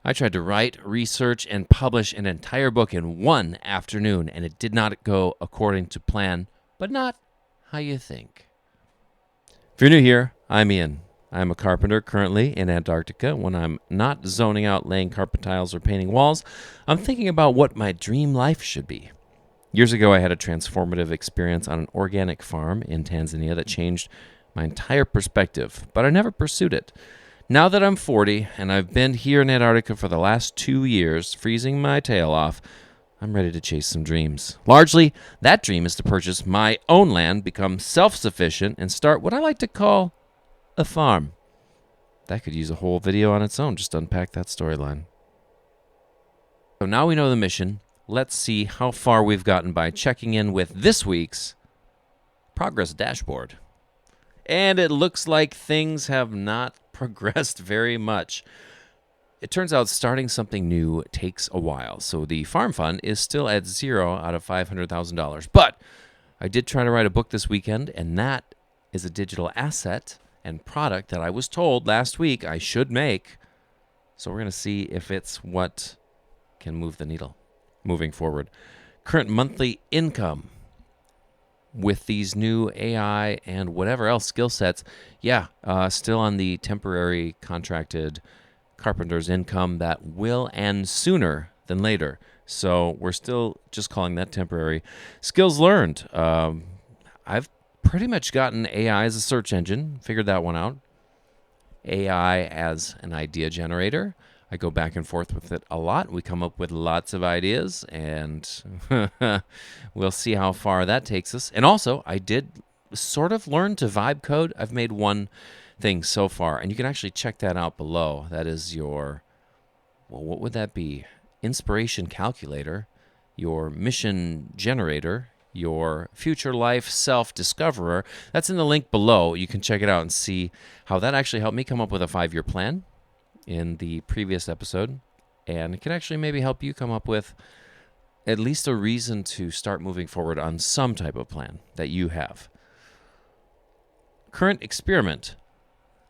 I tried to write, research, and publish an entire book in one afternoon, and it did not go according to plan, but not how you think. If you're new here, I'm Ian. I'm a carpenter currently in Antarctica. When I'm not zoning out laying carpet tiles or painting walls, I'm thinking about what my dream life should be. Years ago, I had a transformative experience on an organic farm in Tanzania that changed my entire perspective, but I never pursued it. Now that I'm 40 and I've been here in Antarctica for the last 2 years, freezing my tail off, I'm ready to chase some dreams. Largely, that dream is to purchase my own land, become self-sufficient, and start what I like to call a farm. That could use a whole video on its own, just to unpack that storyline. So now we know the mission. Let's see how far we've gotten by checking in with this week's progress dashboard. And it looks like things have not progressed very much. It turns out starting something new takes a while. So the farm fund is still at 0 out of $500,000. But I did try to write a book this weekend, and that is a digital asset and product that I was told last week I should make. So we're going to see if it's what can move the needle moving forward. Current monthly income with these new AI and whatever else skill sets, still on the temporary contracted carpenter's income that will end sooner than later. So we're still just calling that temporary. Skills learned. I've pretty much gotten AI as a search engine, figured that one out. AI as an idea generator. I go back and forth with it a lot. We come up with lots of ideas, and we'll see how far that takes us. And also, I did sort of learn to vibe code. I've made one thing so far, and you can actually check that out below. That is your, what would that be? Inspiration calculator, your mission generator, your future life self-discoverer. That's in the link below. You can check it out and see how that actually helped me come up with a 5-year plan in the previous episode, and it can actually maybe help you come up with at least a reason to start moving forward on some type of plan that you have. Current experiment.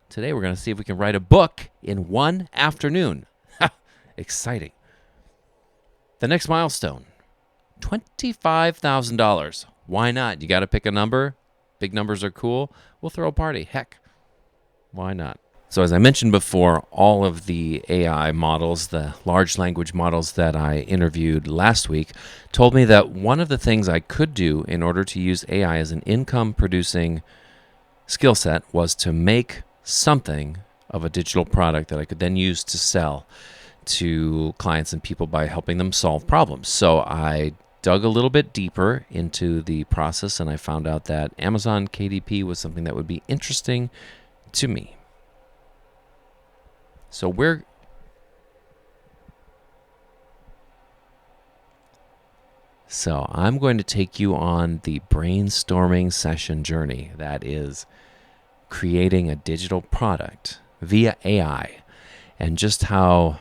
Today we're going to see if we can write a book in one afternoon. Exciting. The next milestone, $25,000. Why not? You got to pick a number. Big numbers are cool. We'll throw a party. Heck, why not? So as I mentioned before, all of the AI models, the large language models that I interviewed last week, told me that one of the things I could do in order to use AI as an income-producing skill set was to make something of a digital product that I could then use to sell to clients and people by helping them solve problems. So I dug a little bit deeper into the process, and I found out that Amazon KDP was something that would be interesting to me. So I'm going to take you on the brainstorming session journey that is creating a digital product via AI, and just how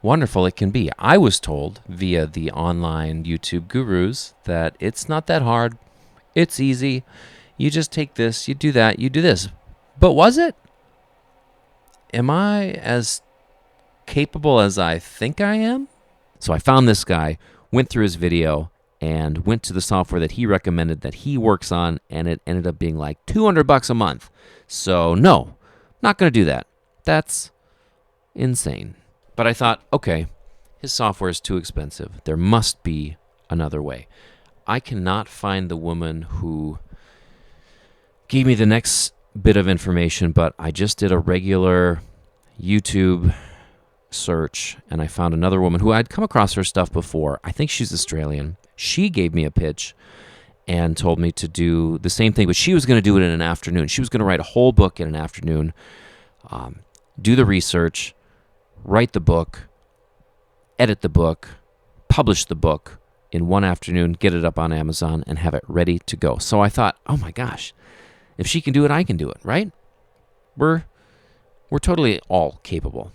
wonderful it can be. I was told via the online YouTube gurus that it's not that hard. It's easy. You just take this, you do that, you do this. But was it? Am I as capable as I think I am? So I found this guy, went through his video, and went to the software that he recommended that he works on, and it ended up being like $200 a month. So no, not going to do that. That's insane. But I thought, okay, his software is too expensive. There must be another way. I cannot find the woman who gave me the next bit of information, but I just did a regular YouTube search, and I found another woman who I'd come across her stuff before. I think she's Australian. She gave me a pitch and told me to do the same thing, but she was going to do it in an afternoon. She was going to write a whole book in an afternoon, do the research, write the book, edit the book, publish the book in one afternoon, get it up on Amazon, and have it ready to go. So I thought, oh my gosh, if she can do it, I can do it, right? We're totally all capable.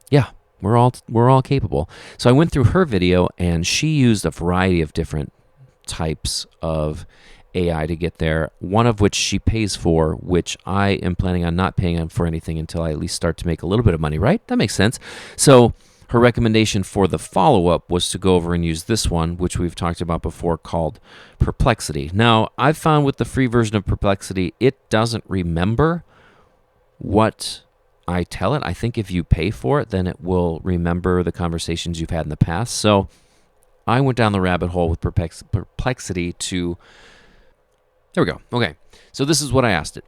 Yeah, we're all capable. So I went through her video, and she used a variety of different types of AI to get there, one of which she pays for, which I am planning on not paying for anything until I at least start to make a little bit of money, right? That makes sense. So her recommendation for the follow-up was to go over and use this one, which we've talked about before, called Perplexity. Now, I've found with the free version of Perplexity, it doesn't remember what I tell it. I think if you pay for it, then it will remember the conversations you've had in the past. So I went down the rabbit hole with Perplexity to... There we go. Okay. So this is what I asked it.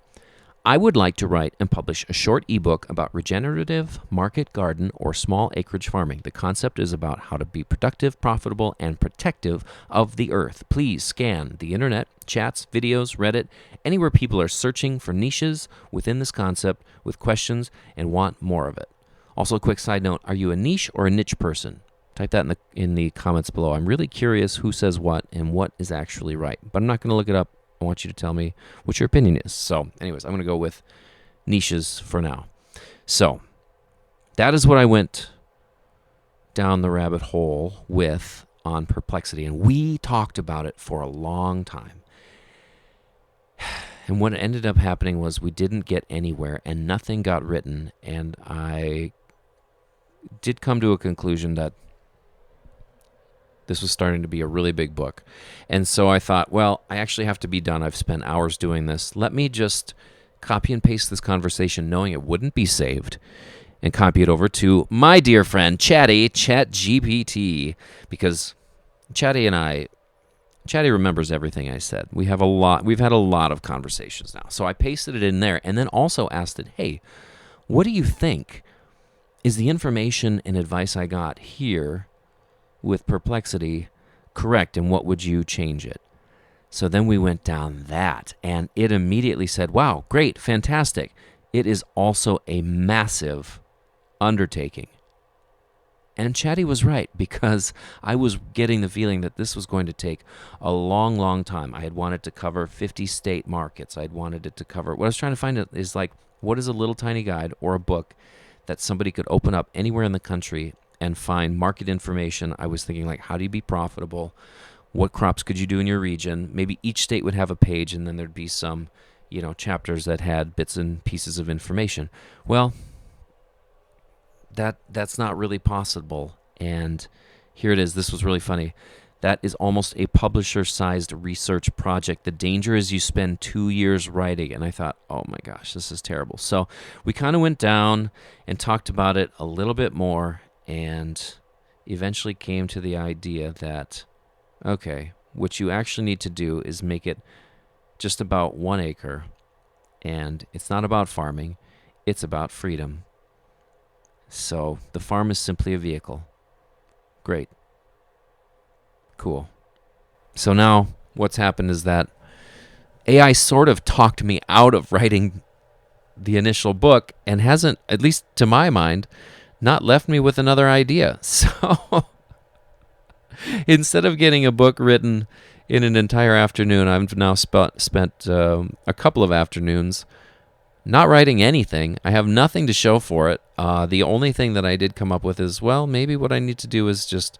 I would like to write and publish a short ebook about regenerative market garden or small acreage farming. The concept is about how to be productive, profitable, and protective of the earth. Please scan the internet, chats, videos, Reddit, anywhere people are searching for niches within this concept with questions and want more of it. Also, a quick side note, are you a niche or a niche person? Type that in the comments below. I'm really curious who says what and what is actually right, but I'm not going to look it up. I want you to tell me what your opinion is. So anyways, I'm going to go with niches for now. So that is what I went down the rabbit hole with on Perplexity. And we talked about it for a long time. And what ended up happening was we didn't get anywhere and nothing got written. And I did come to a conclusion that this was starting to be a really big book. And so I thought, well, I actually have to be done. I've spent hours doing this. Let me just copy and paste this conversation knowing it wouldn't be saved and copy it over to my dear friend, ChatGPT, because Chatty remembers everything I said. We've had a lot of conversations now. So I pasted it in there and then also asked it, hey, what do you think? Is the information and advice I got here with Perplexity correct, and what would you change it? So then we went down that, and it immediately said, wow, great, fantastic. It is also a massive undertaking. And Chatty was right, because I was getting the feeling that this was going to take a long, long time. I had wanted to cover 50 state markets. I'd wanted it to cover... What I was trying to find is like, what is a little tiny guide or a book that somebody could open up anywhere in the country and find market information? I was thinking, like, how do you be profitable? What crops could you do in your region? Maybe each state would have a page, and then there'd be some, chapters that had bits and pieces of information. Well, that's not really possible. And here it is. This was really funny. That is almost a publisher-sized research project. The danger is you spend 2 years writing. And I thought, oh my gosh, this is terrible. So we kind of went down and talked about it a little bit more, and eventually came to the idea that, okay, what you actually need to do is make it just about 1 acre, and it's not about farming, it's about freedom. So the farm is simply a vehicle. Great. Cool. So now what's happened is that AI sort of talked me out of writing the initial book and hasn't, at least to my mind, not left me with another idea. So instead of getting a book written in an entire afternoon, I've now spent a couple of afternoons not writing anything. I have nothing to show for it. The only thing that I did come up with is, well, maybe what I need to do is just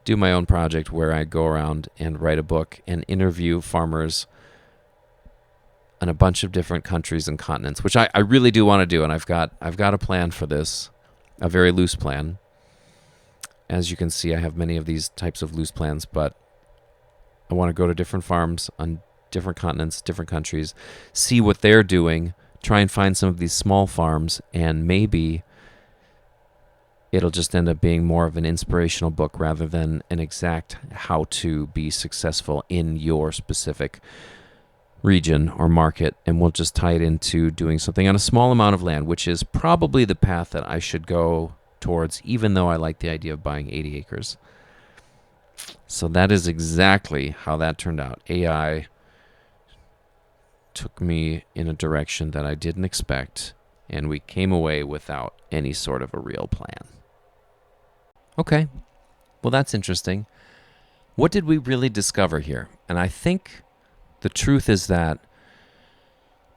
do my own project where I go around and write a book and interview farmers in a bunch of different countries and continents, which I really do want to do. And I've got a plan for this. A very loose plan. As you can see, I have many of these types of loose plans, but I want to go to different farms on different continents, different countries, see what they're doing, try and find some of these small farms, and maybe it'll just end up being more of an inspirational book rather than an exact how to be successful in your specific region or market, and we'll just tie it into doing something on a small amount of land, which is probably the path that I should go towards, even though I like the idea of buying 80 acres. So that is exactly how that turned out. AI took me in a direction that I didn't expect, and we came away without any sort of a real plan. Okay, well, that's interesting. What did we really discover here? And I think the truth is that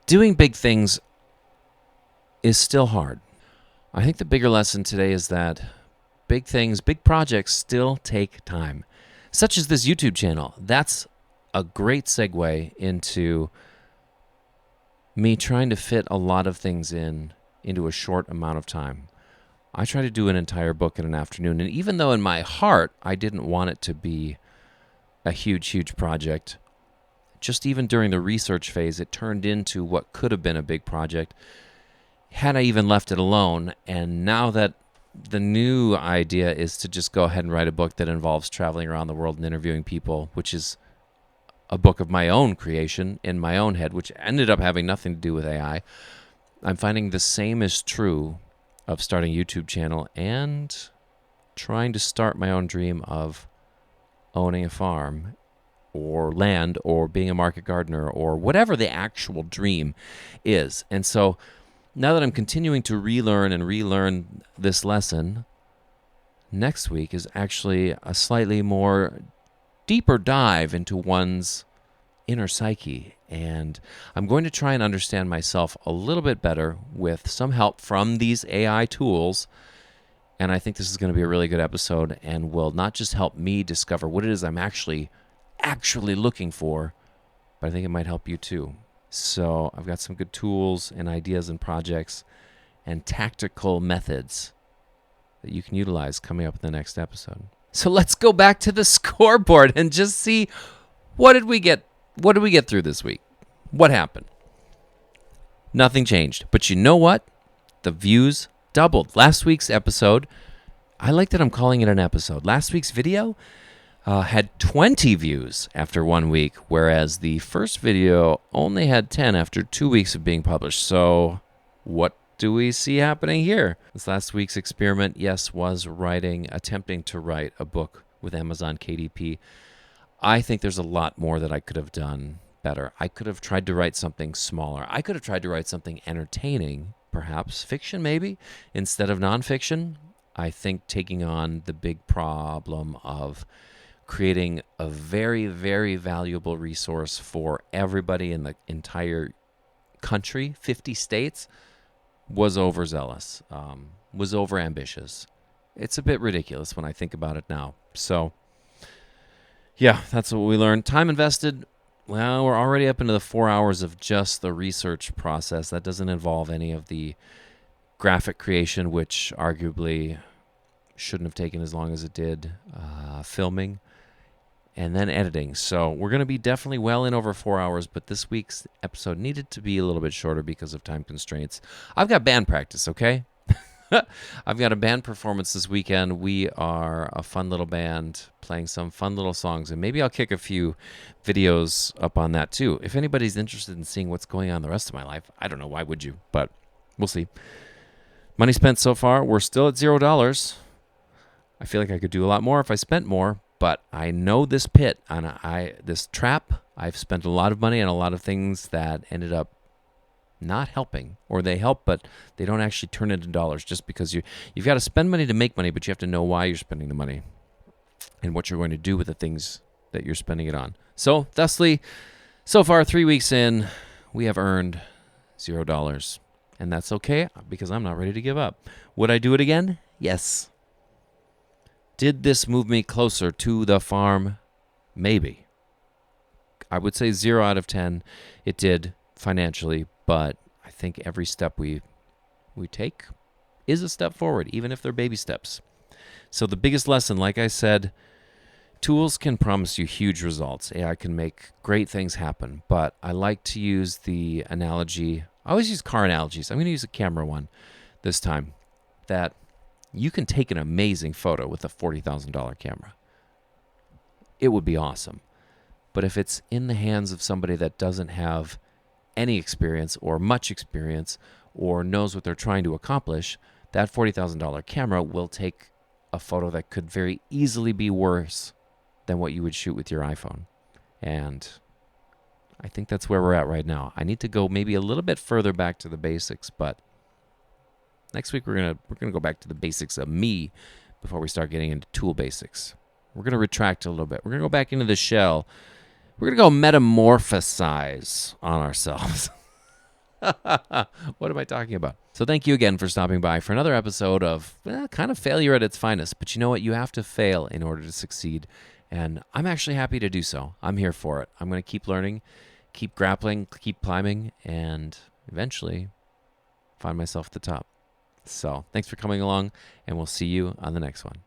doing big things is still hard. I think the bigger lesson today is that big things, big projects still take time. Such as this YouTube channel. That's a great segue into me trying to fit a lot of things into a short amount of time. I try to do an entire book in an afternoon, and even though in my heart I didn't want it to be a huge project, just even during the research phase, it turned into what could have been a big project had I even left it alone. And now that the new idea is to just go ahead and write a book that involves traveling around the world and interviewing people, which is a book of my own creation in my own head, which ended up having nothing to do with AI. I'm finding the same is true of starting a YouTube channel and trying to start my own dream of owning a farm or land or being a market gardener or whatever the actual dream is. And so now that I'm continuing to relearn this lesson, next week is actually a slightly more deeper dive into one's inner psyche. And I'm going to try and understand myself a little bit better with some help from these AI tools. And I think this is going to be a really good episode and will not just help me discover what it is I'm actually looking for, but I think it might help you too. So I've got some good tools and ideas and projects and tactical methods that you can utilize coming up in the next episode. So let's go back to the scoreboard and just see what did we get through this week? What happened? Nothing changed. But you know what? The views doubled. Last week's episode, I like that I'm calling it an episode. Last week's video had 20 views after 1 week, whereas the first video only had 10 after 2 weeks of being published. So what do we see happening here? This last week's experiment, yes, was attempting to write a book with Amazon KDP. I think there's a lot more that I could have done better. I could have tried to write something smaller. I could have tried to write something entertaining, perhaps fiction maybe, instead of nonfiction. I think taking on the big problem of creating a very, very valuable resource for everybody in the entire country, 50 states, was overzealous, was overambitious. It's a bit ridiculous when I think about it now. So, yeah, that's what we learned. Time invested, well, we're already up into the 4 hours of just the research process. That doesn't involve any of the graphic creation, which arguably shouldn't have taken as long as it did, filming, and then editing. So we're going to be definitely well in over 4 hours, but this week's episode needed to be a little bit shorter because of time constraints. I've got band practice, okay? I've got a band performance this weekend. We are a fun little band playing some fun little songs, and maybe I'll kick a few videos up on that too. If anybody's interested in seeing what's going on the rest of my life, I don't know, why would you? But we'll see. Money spent so far, we're still at $0. I feel like I could do a lot more if I spent more, but I know this pit, and this trap. I've spent a lot of money on a lot of things that ended up not helping, or they help, but they don't actually turn into dollars, just because you've got to spend money to make money, but you have to know why you're spending the money and what you're going to do with the things that you're spending it on. So, thusly, so far, 3 weeks in, we have earned $0. And that's okay, because I'm not ready to give up. Would I do it again? Yes. Did this move me closer to the farm? Maybe. I would say 0 out of 10. It did financially, but I think every step we take is a step forward, even if they're baby steps. So the biggest lesson, like I said, tools can promise you huge results. AI can make great things happen, but I like to use the analogy. I always use car analogies. I'm going to use a camera one this time, that you can take an amazing photo with a $40,000 camera. It would be awesome. But if it's in the hands of somebody that doesn't have any experience or much experience or knows what they're trying to accomplish, that $40,000 camera will take a photo that could very easily be worse than what you would shoot with your iPhone. And I think that's where we're at right now. I need to go maybe a little bit further back to the basics, but next week we're gonna go back to the basics of me before we start getting into tool basics. We're gonna retract a little bit. We're gonna go back into the shell. We're gonna go metamorphosize on ourselves. What am I talking about? So thank you again for stopping by for another episode of kind of failure at its finest. But you know what? You have to fail in order to succeed. And I'm actually happy to do so. I'm here for it. I'm going to keep learning, keep grappling, keep climbing, and eventually find myself at the top. So thanks for coming along, and we'll see you on the next one.